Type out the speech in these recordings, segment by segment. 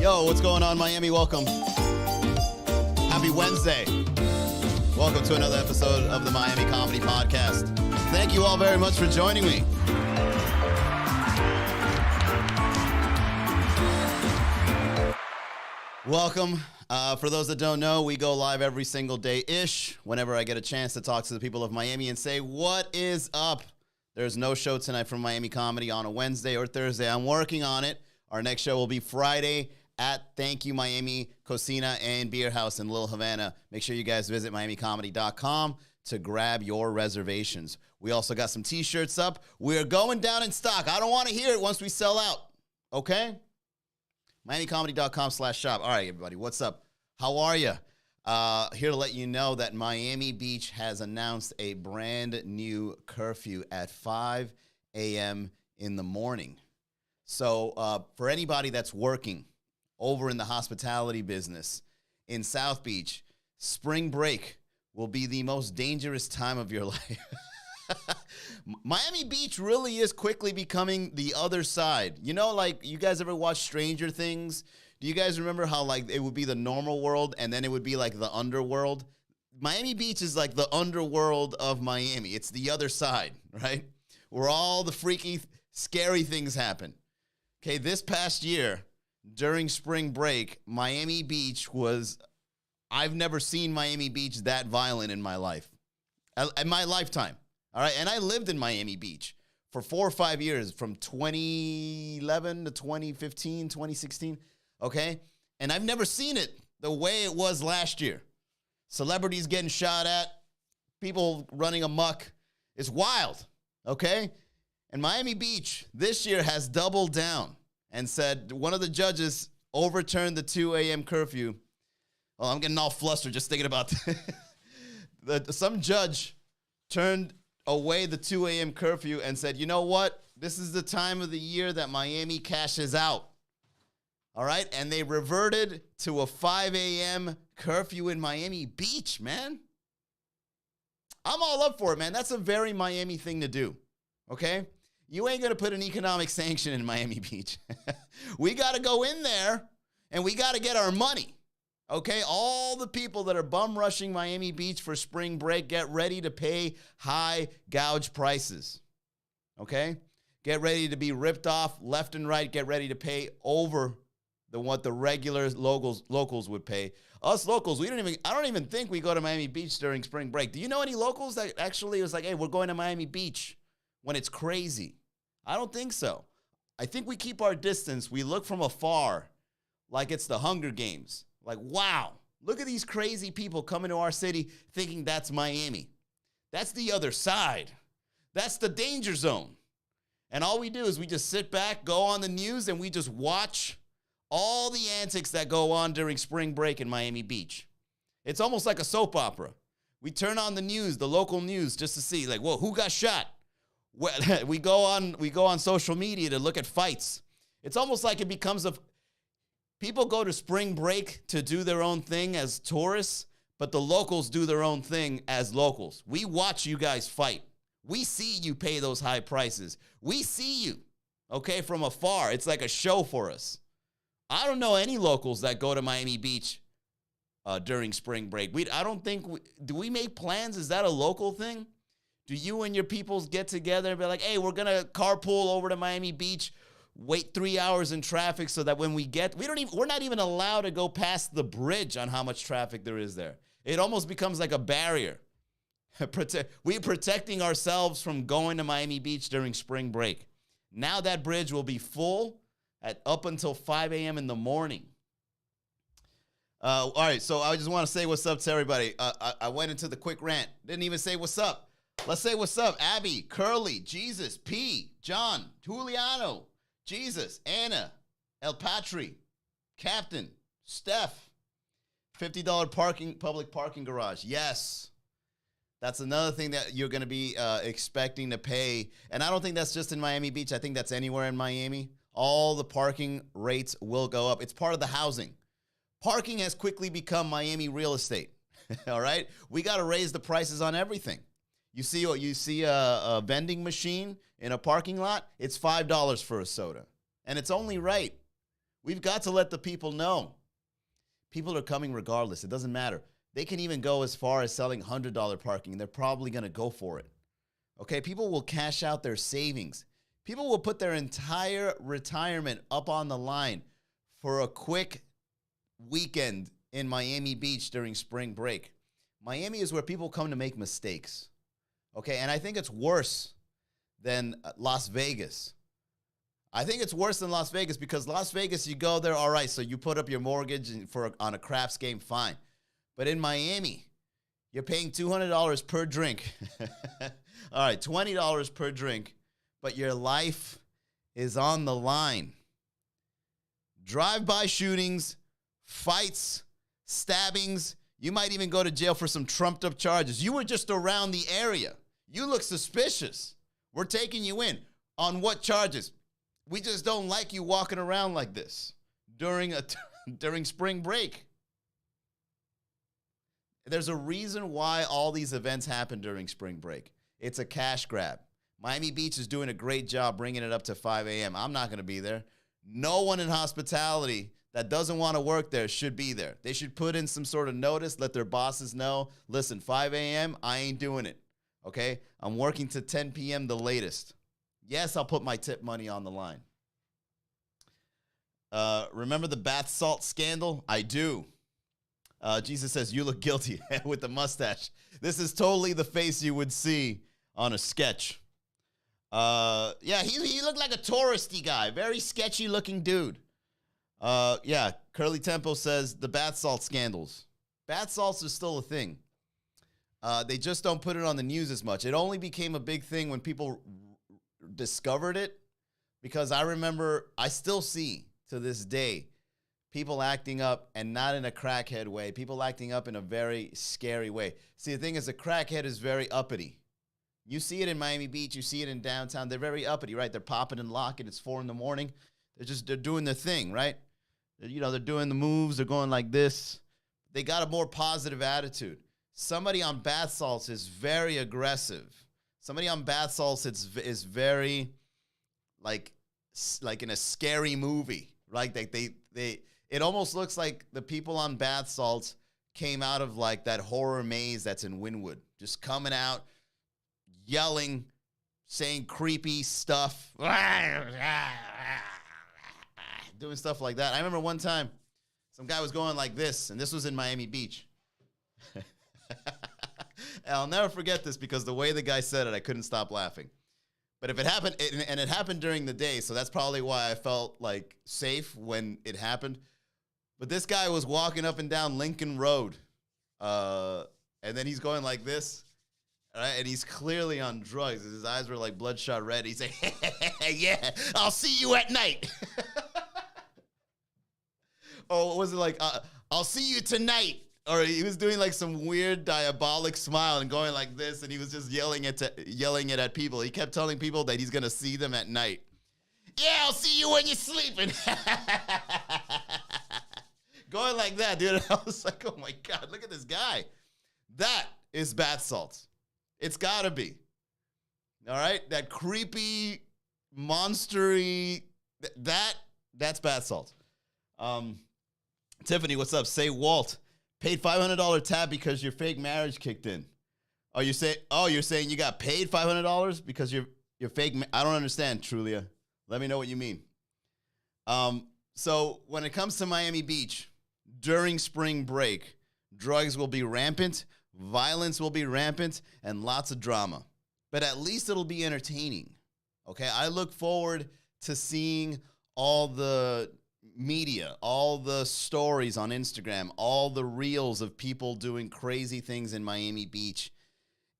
Yo, what's going on, Miami? Welcome. Happy Wednesday. Welcome to another episode of the Miami Comedy Podcast. Thank you all very much for joining me. Welcome. For those that don't know, we go live every single day-ish whenever I get a chance to talk to the people of Miami and say, what is up? There's no show tonight from Miami Comedy on a Wednesday or Thursday. I'm working on it. Our next show will be Friday at Thank You Miami Cocina and Beer House in Little Havana. Make sure you guys visit miamicomedy.com to grab your reservations. We also got some t-shirts up. We're going down in stock. I don't want to hear it once we sell out. Okay? miamicomedy.com/shop. All right, everybody, what's up? How are you? Here to let you know that Miami Beach has announced a brand new curfew at 5 a.m. in the morning. So for anybody that's working over in the hospitality business in South Beach, spring break will be the most dangerous time of your life. Miami Beach really is quickly becoming the other side. You know, like, you guys ever watch Stranger Things? Do you guys remember how, like, it would be the normal world and then it would be like the underworld? Miami Beach is like the underworld of Miami. It's the other side, right? Where all the freaky, scary things happen. Okay, this past year, during spring break, Miami Beach was, I've never seen Miami Beach that violent in my life, in my lifetime, all right? And I lived in Miami Beach for 4 or 5 years, from 2011 to 2015, 2016, okay? And I've never seen it the way it was last year. Celebrities getting shot at, people running amok. It's wild, okay? And Miami Beach this year has doubled down and said, one of the judges overturned the 2 a.m. curfew. Well, I'm getting all flustered just thinking about that. Some judge turned away the 2 a.m. curfew and said, you know what? This is the time of the year that Miami cashes out. All right? And they reverted to a 5 a.m. curfew in Miami Beach, man. I'm all up for it, man. That's a very Miami thing to do, okay? You ain't going to put an economic sanction in Miami Beach. We got to go in there, and we got to get our money, okay? All the people that are bum rushing Miami Beach for spring break, get ready to pay high gouge prices, okay? Get ready to be ripped off left and right. Get ready to pay over what the regular locals would pay. Us locals, I don't even think we go to Miami Beach during spring break. Do you know any locals that actually was like, hey, we're going to Miami Beach when it's crazy? I don't think so. I think we keep our distance. We look from afar like it's the Hunger Games. Like, wow, look at these crazy people coming to our city thinking that's Miami. That's the other side. That's the danger zone. And all we do is we just sit back, go on the news, and we just watch all the antics that go on during spring break in Miami Beach. It's almost like a soap opera. We turn on the news, the local news, just to see, like, whoa, who got shot? We go on social media to look at fights. It's almost like it becomes people go to spring break to do their own thing as tourists, but the locals do their own thing as locals. We watch you guys fight. We see you pay those high prices. We see you, okay, from afar. It's like a show for us. I don't know any locals that go to Miami Beach during spring break. Do we make plans? Is that a local thing? Do you and your peoples get together and be like, hey, we're going to carpool over to Miami Beach, wait 3 hours in traffic so that when we're not even allowed to go past the bridge on how much traffic there is there. It almost becomes like a barrier. We're protecting ourselves from going to Miami Beach during spring break. Now that bridge will be full up until 5 a.m. in the morning. All right, so I just want to say what's up to everybody. I went into the quick rant. Didn't even say what's up. Let's say what's up. Abby, Curly, Jesus, P, John, Juliano, Jesus, Anna, El Patri, Captain, Steph, $50 public parking garage. Yes. That's another thing that you're going to be expecting to pay. And I don't think that's just in Miami Beach. I think that's anywhere in Miami. All the parking rates will go up. It's part of the housing. Parking has quickly become Miami real estate. All right? We got to raise the prices on everything. You see a vending machine in a parking lot, it's $5 for a soda. And it's only right. We've got to let the people know. People are coming regardless. It doesn't matter. They can even go as far as selling $100 parking. They're probably going to go for it. Okay, people will cash out their savings. People will put their entire retirement up on the line for a quick weekend in Miami Beach during spring break. Miami is where people come to make mistakes. Okay, and I think it's worse than Las Vegas. I think it's worse than Las Vegas because Las Vegas, you go there, all right, so you put up your mortgage on a craps game, fine. But in Miami, you're paying $200 per drink. All right, $20 per drink, but your life is on the line. Drive-by shootings, fights, stabbings. You might even go to jail for some trumped-up charges. You were just around the area. You look suspicious. We're taking you in. On what charges? We just don't like you walking around like this during spring break. There's a reason why all these events happen during spring break. It's a cash grab. Miami Beach is doing a great job bringing it up to 5 a.m. I'm not going to be there. No one in hospitality that doesn't want to work there should be there. They should put in some sort of notice, let their bosses know, listen, 5 a.m., I ain't doing it, okay? I'm working to 10 p.m. the latest. Yes, I'll put my tip money on the line. Remember the bath salt scandal? I do. Jesus says, you look guilty with the mustache. This is totally the face you would see on a sketch. Yeah, he looked like a touristy guy. Very sketchy looking dude. Yeah, Curly Tempo says the bath salt scandals. Bath salts are still a thing. They just don't put it on the news as much. It only became a big thing when people discovered it, because I remember, I still see to this day people acting up, and not in a crackhead way, people acting up in a very scary way. See, the thing is, a crackhead is very uppity. You see it in Miami Beach, you see it in downtown, they're very uppity, right? They're popping and locking, it's 4 a.m. They're doing their thing, right? They're doing the moves, they're going like this. They got a more positive attitude. Somebody on bath salts is very aggressive. Somebody on bath salts is very like in a scary movie, right? It almost looks like the people on bath salts came out of like that horror maze that's in Wynwood, just coming out, yelling, saying creepy stuff, doing stuff like that. I remember one time some guy was going like this, and this was in Miami Beach. I'll never forget this because the way the guy said it, I couldn't stop laughing. But if it happened, and it happened during the day, so that's probably why I felt like safe when it happened. But this guy was walking up and down Lincoln Road, and then he's going like this, right? And he's clearly on drugs. His eyes were like bloodshot red. He's like, yeah, I'll see you at night. Or was it like, I'll see you tonight? Or he was doing like some weird diabolic smile and going like this, and he was just yelling it at people. He kept telling people that he's gonna see them at night. Yeah, I'll see you when you're sleeping. Going like that, dude. I was like, oh my God, look at this guy. That is bath salts. It's gotta be. All right? That creepy, monstery, that's bath salts. Tiffany, what's up? Say Walt. Paid $500 tab because your fake marriage kicked in. Oh, you're saying you got paid $500 because your fake. I don't understand, Trulia. Let me know what you mean. So when it comes to Miami Beach during spring break, drugs will be rampant, violence will be rampant, and lots of drama. But at least it'll be entertaining. Okay, I look forward to seeing all the media, all the stories on Instagram, all the reels of people doing crazy things in Miami Beach.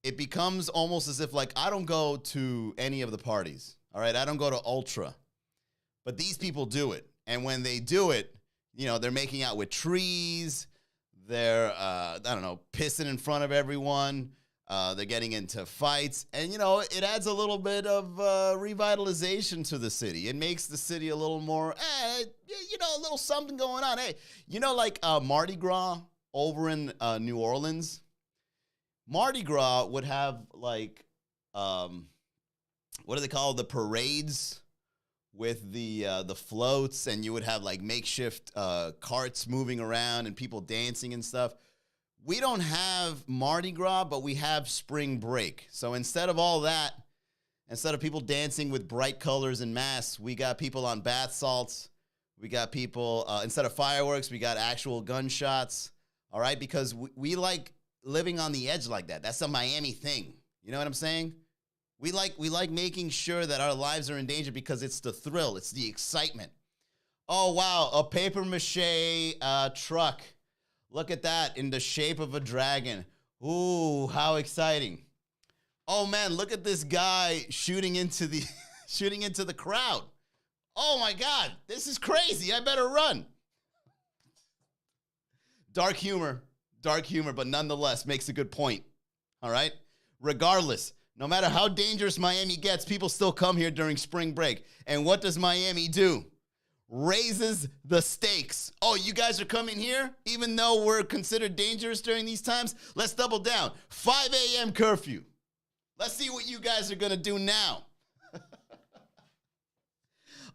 It becomes almost as if, like, I don't go to any of the parties, all right? I don't go to Ultra. But these people do it. And when they do it, they're making out with trees. They're, pissing in front of everyone. They're getting into fights. And, it adds a little bit of revitalization to the city. It makes the city a little more, a little something going on. Hey, like Mardi Gras over in New Orleans? Mardi Gras would have, like, what do they call the parades with the floats, and you would have like makeshift carts moving around and people dancing and stuff. We don't have Mardi Gras, but we have spring break. So instead of all that, instead of people dancing with bright colors and masks, we got people on bath salts. We got people, instead of fireworks, we got actual gunshots. All right, because we like living on the edge like that. That's a Miami thing. You know what I'm saying? We like making sure that our lives are in danger because it's the thrill. It's the excitement. Oh, wow, a paper mache truck. Look at that in the shape of a dragon. Ooh, how exciting. Oh, man, look at this guy shooting into the crowd. Oh, my God, this is crazy. I better run. Dark humor, but nonetheless makes a good point, all right? Regardless, no matter how dangerous Miami gets, people still come here during spring break. And what does Miami do? Raises the stakes. Oh, you guys are coming here? Even though we're considered dangerous during these times? Let's double down. 5 a.m. curfew. Let's see what you guys are going to do now.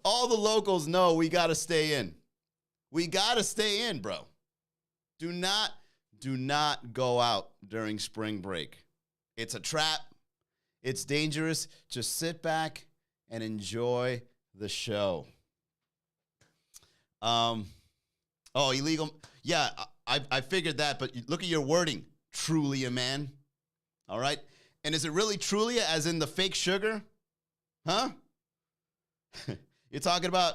All the locals know we got to stay in. We got to stay in, bro. Do not go out during spring break. It's a trap. It's dangerous. Just sit back and enjoy the show. Illegal. Yeah, I figured that, but look at your wording. Truly a man. All right. And is it really truly as in the fake sugar? Huh? You're talking about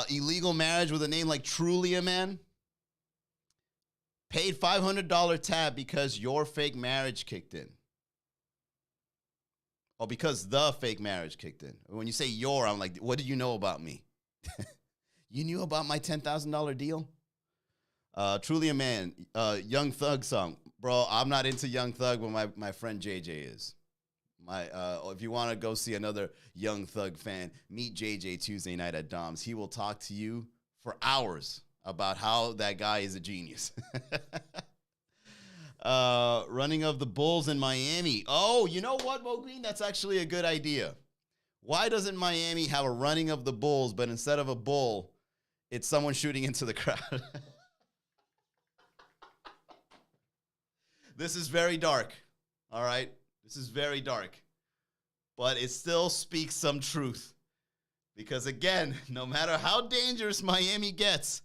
illegal marriage with a name like Truly a Man? Paid $500 tab because your fake marriage kicked in. Oh, because the fake marriage kicked in. When you say your, I'm like, what do you know about me? You knew about my $10,000 deal? Truly a Man, Young Thug song. Bro, I'm not into Young Thug, but my friend JJ is. If you want to go see another Young Thug fan, meet JJ Tuesday night at Dom's. He will talk to you for hours about how that guy is a genius. Running of the Bulls in Miami. Oh, you know what, Mo Green? That's actually a good idea. Why doesn't Miami have a running of the Bulls, but instead of a bull, it's someone shooting into the crowd? This is very dark, all right? This is very dark. But it still speaks some truth. Because again, no matter how dangerous Miami gets,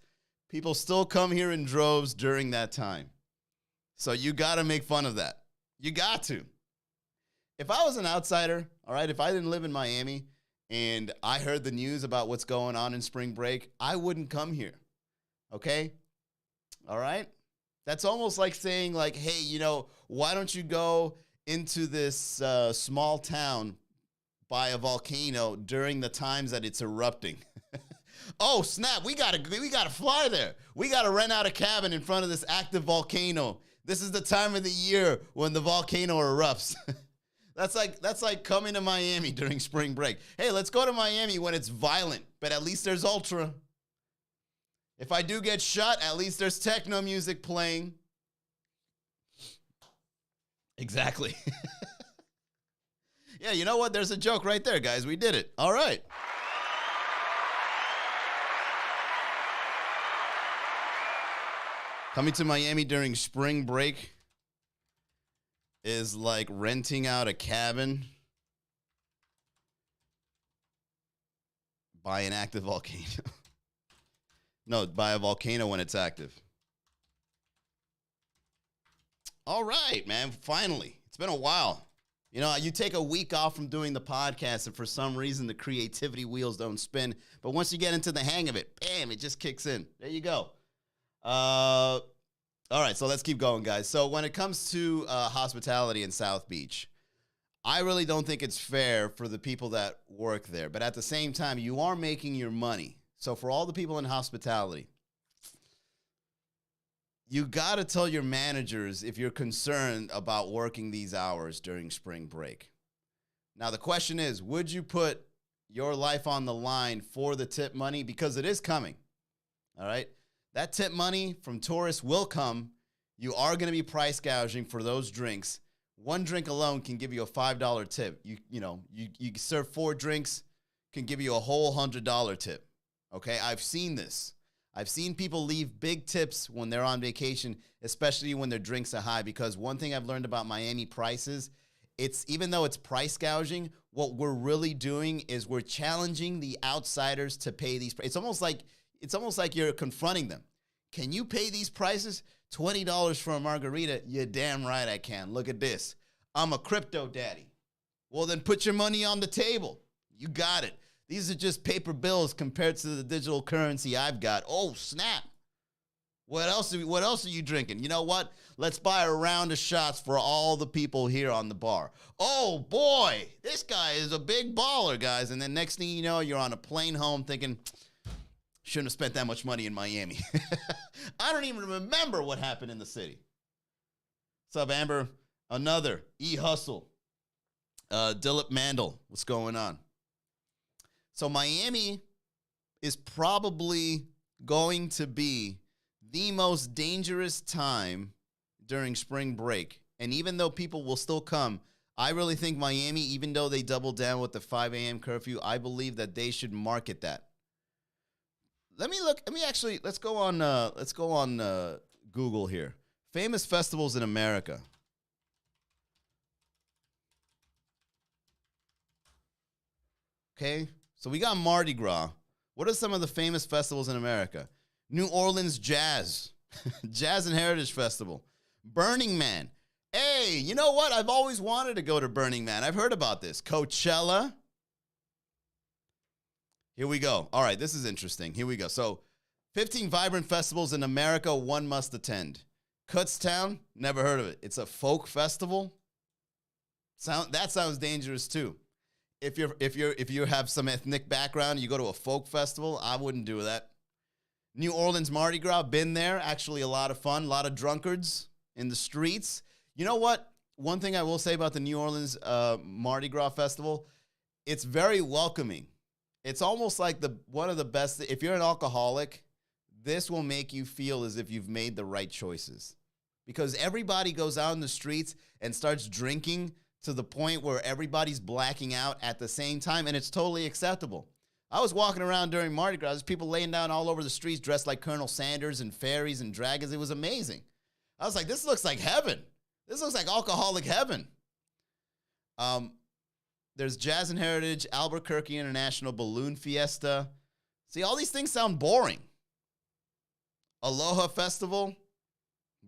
people still come here in droves during that time. So you got to make fun of that. You got to. If I was an outsider, all right, if I didn't live in Miami and I heard the news about what's going on in spring break, I wouldn't come here. Okay? All right? That's almost like saying, like, hey, you know, why don't you go into this small town by a volcano during the times that it's erupting? Oh, snap, we gotta fly there. We gotta rent out a cabin in front of this active volcano. This is the time of the year when the volcano erupts. That's like coming to Miami during spring break. Hey, let's go to Miami when it's violent, but at least there's ultra. If I do get shot, at least there's techno music playing. Exactly. Yeah, you know what? There's a joke right there, guys. We did it. All right. Coming to Miami during spring break is like renting out a cabin by an active volcano. No, by a volcano when it's active. All right, man. Finally. It's been a while. You know, you take a week off from doing the podcast, and for some reason, the creativity wheels don't spin. But once you get into the hang of it, bam, it just kicks in. There you go. All right, so let's keep going, guys. So when it comes to hospitality in South Beach, I really don't think it's fair for the people that work there. But at the same time, you are making your money. So for all the people in hospitality, you got to tell your managers if you're concerned about working these hours during spring break. Now, the question is, would you put your life on the line for the tip money? Because it is coming, all right? That tip money from tourists will come. You are going to be price gouging for those drinks. One drink alone can give you a $5 tip. You serve 4 drinks, can give you a whole $100 tip. Okay, I've seen this. I've seen people leave big tips when they're on vacation, especially when their drinks are high, because one thing I've learned about Miami prices, it's even though it's price gouging, what we're really doing is we're challenging the outsiders to pay these. It's almost like you're confronting them. Can you pay these prices? $20 for a margarita? You're damn right I can. Look at this. I'm a crypto daddy. Well, then put your money on the table. You got it. These are just paper bills compared to the digital currency I've got. Oh, snap. What else are you drinking? You know what? Let's buy a round of shots for all the people here on the bar. Oh, boy, this guy is a big baller, guys. And then next thing you know, you're on a plane home thinking, shouldn't have spent that much money in Miami. I don't even remember what happened in the city. What's up, Amber? Another E-Hustle. Dilip Mandel, what's going on? So Miami is probably going to be the most dangerous time during spring break. And even though people will still come, I really think Miami, even though they doubled down with the 5 a.m. curfew, I believe that they should market that. Let's go on Google here. Famous festivals in America. Okay, so we got Mardi Gras. What are some of the famous festivals in America? New Orleans Jazz, Jazz and Heritage Festival, Burning Man. Hey, you know what? I've always wanted to go to Burning Man. I've heard about this. Coachella. Here we go. All right, this is interesting. Here we go. So 15 vibrant festivals in America one must attend. Kutztown, never heard of it. It's a folk festival. That sounds dangerous too. If you have some ethnic background, you go to a folk festival, I wouldn't do that. New Orleans Mardi Gras, been there. Actually a lot of fun, a lot of drunkards in the streets. You know what? One thing I will say about the New Orleans Mardi Gras festival, it's very welcoming. It's almost like one of the best. If you're an alcoholic, this will make you feel as if you've made the right choices. Because everybody goes out in the streets and starts drinking to the point where everybody's blacking out at the same time, and it's totally acceptable. I was walking around during Mardi Gras, there's people laying down all over the streets dressed like Colonel Sanders and fairies and dragons. It was amazing. I was like, this looks like heaven. This looks like alcoholic heaven. There's Jazz and Heritage, Albuquerque International Balloon Fiesta. See, all these things sound boring. Aloha Festival.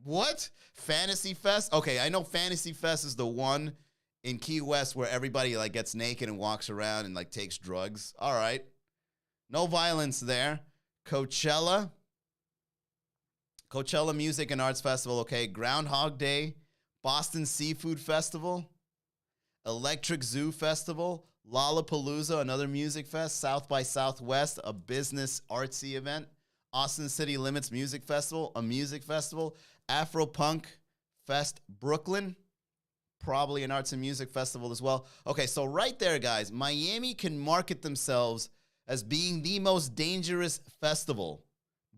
What? Fantasy Fest? Okay, I know Fantasy Fest is the one in Key West where everybody like gets naked and walks around and like takes drugs. All right. No violence there. Coachella Music and Arts Festival. Okay. Groundhog Day. Boston Seafood Festival. Electric Zoo Festival. Lollapalooza, another music fest. South by Southwest, a business artsy event. Austin City Limits Music Festival, a music festival. Afropunk Fest Brooklyn, probably an arts and music festival as well. Okay, so right there, guys, Miami can market themselves as being the most dangerous festival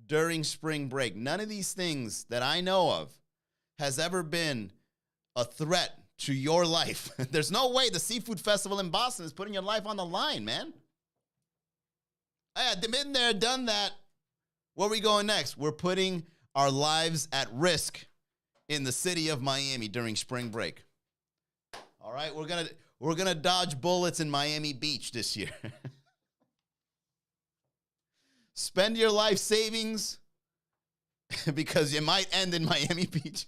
during spring break. None of these things that I know of has ever been a threat to your life. There's no way the Seafood Festival in Boston is putting your life on the line, man. I've been there, done that. Where are we going next? We're putting our lives at risk in the city of Miami during spring break. All right, we're gonna dodge bullets in Miami Beach this year. Spend your life savings because you might end in Miami Beach.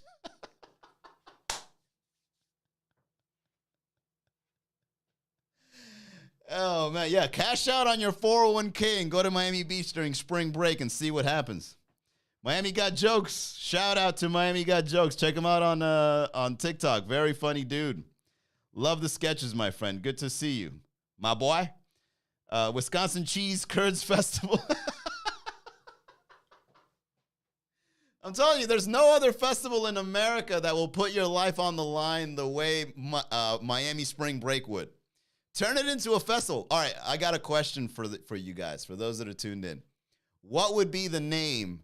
Oh, man, yeah, cash out on your 401k and go to Miami Beach during spring break and see what happens. Miami Got Jokes. Shout out to Miami Got Jokes. Check him out on TikTok. Very funny dude. Love the sketches, my friend. Good to see you. My boy. Wisconsin Cheese Curds Festival. I'm telling you, there's no other festival in America that will put your life on the line the way Miami Spring Break would. Turn it into a festival. All right, I got a question for you guys, for those that are tuned in. What would be the name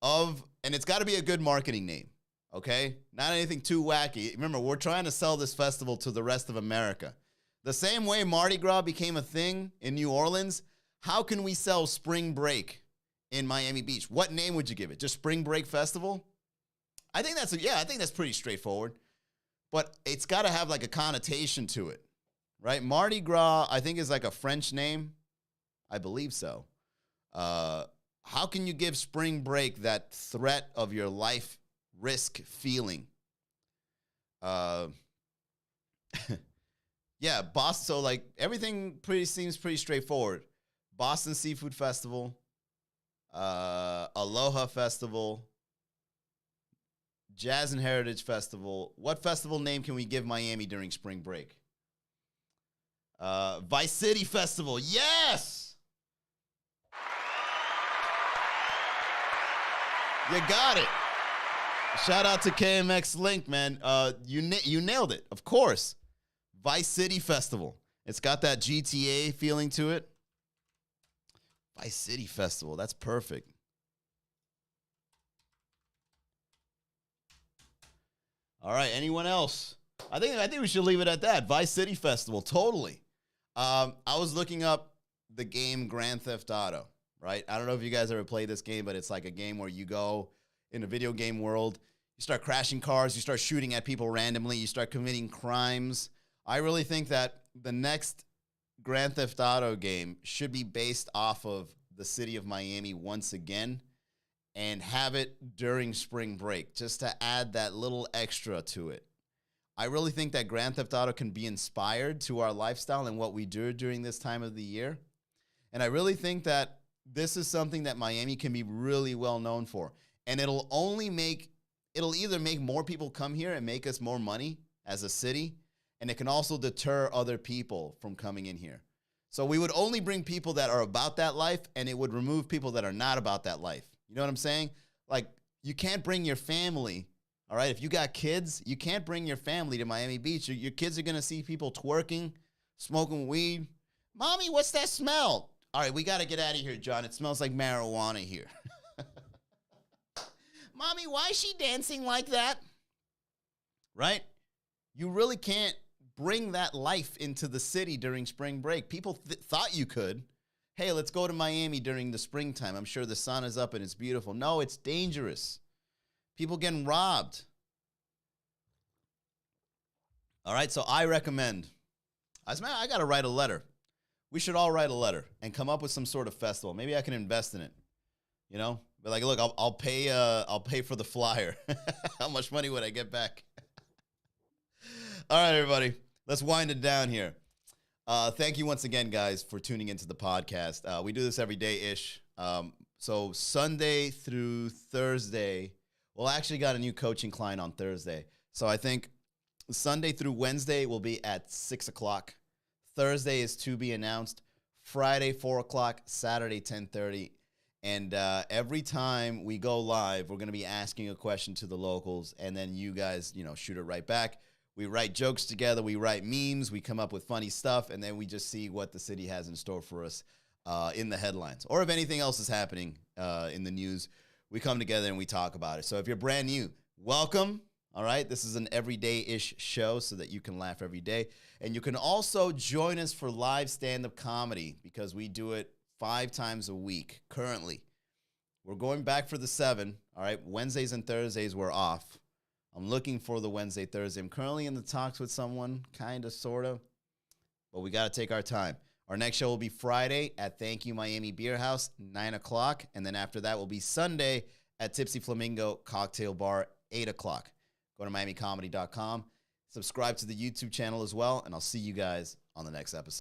of, and it's got to be a good marketing name, okay? Not anything too wacky. Remember, we're trying to sell this festival to the rest of America. The same way Mardi Gras became a thing in New Orleans, how can we sell Spring Break in Miami Beach? What name would you give it? Just Spring Break Festival? I think that's pretty straightforward. But it's got to have like a connotation to it, right? Mardi Gras, I think, is like a French name. I believe so. How can you give Spring Break that threat of your life risk feeling? Yeah, Boston. So like everything seems pretty straightforward. Boston Seafood Festival, Aloha Festival, Jazz and Heritage Festival. What festival name can we give Miami during spring break? Vice City Festival. Yes! You got it. Shout out to KMX Link, man. You nailed it, of course. Vice City Festival. It's got that GTA feeling to it. Vice City Festival. That's perfect. All right. Anyone else? I think we should leave it at that. Vice City Festival. Totally. I was looking up the game Grand Theft Auto, right? I don't know if you guys ever played this game, but it's like a game where you go in a video game world. You start crashing cars. You start shooting at people randomly. You start committing crimes. I really think that the next Grand Theft Auto game should be based off of the city of Miami once again and have it during spring break just to add that little extra to it. I really think that Grand Theft Auto can be inspired to our lifestyle and what we do during this time of the year. And I really think that this is something that Miami can be really well known for. And it'll either make more people come here and make us more money as a city, and it can also deter other people from coming in here. So we would only bring people that are about that life, and it would remove people that are not about that life. You know what I'm saying? Like, you can't bring your family, all right? If you got kids, you can't bring your family to Miami Beach. Your kids are going to see people twerking, smoking weed. Mommy, what's that smell? All right, we got to get out of here, John. It smells like marijuana here. Mommy, why is she dancing like that? Right? You really can't bring that life into the city during spring break. People thought you could. Hey, let's go to Miami during the springtime. I'm sure the sun is up and it's beautiful. No, it's dangerous. People getting robbed. All right, so I recommend. I got to write a letter. We should all write a letter and come up with some sort of festival. Maybe I can invest in it. You know, but like, look, I'll pay for the flyer. How much money would I get back? All right, everybody, let's wind it down here. Thank you once again, guys, for tuning into the podcast. We do this every day-ish. So Sunday through Thursday, well, I actually got a new coaching client on Thursday. So I think Sunday through Wednesday will be at 6 o'clock. Thursday is to be announced. Friday, 4 o'clock. Saturday, 10:30. And every time we go live, we're going to be asking a question to the locals, and then you guys, shoot it right back. We write jokes together. We write memes. We come up with funny stuff, and then we just see what the city has in store for us in the headlines. Or if anything else is happening in the news, we come together and we talk about it. So if you're brand new, welcome. All right? This is an everyday-ish show so that you can laugh every day. And you can also join us for live stand-up comedy because we do it 5 times a week currently. We're going back for the 7. All right? Wednesdays and Thursdays we're off. I'm looking for the Wednesday, Thursday. I'm currently in the talks with someone, kind of, sort of, but we got to take our time. Our next show will be Friday at Thank You Miami Beer House, 9 o'clock, and then after that will be Sunday at Tipsy Flamingo Cocktail Bar, 8 o'clock. Go to miamicomedy.com, subscribe to the YouTube channel as well, and I'll see you guys on the next episode.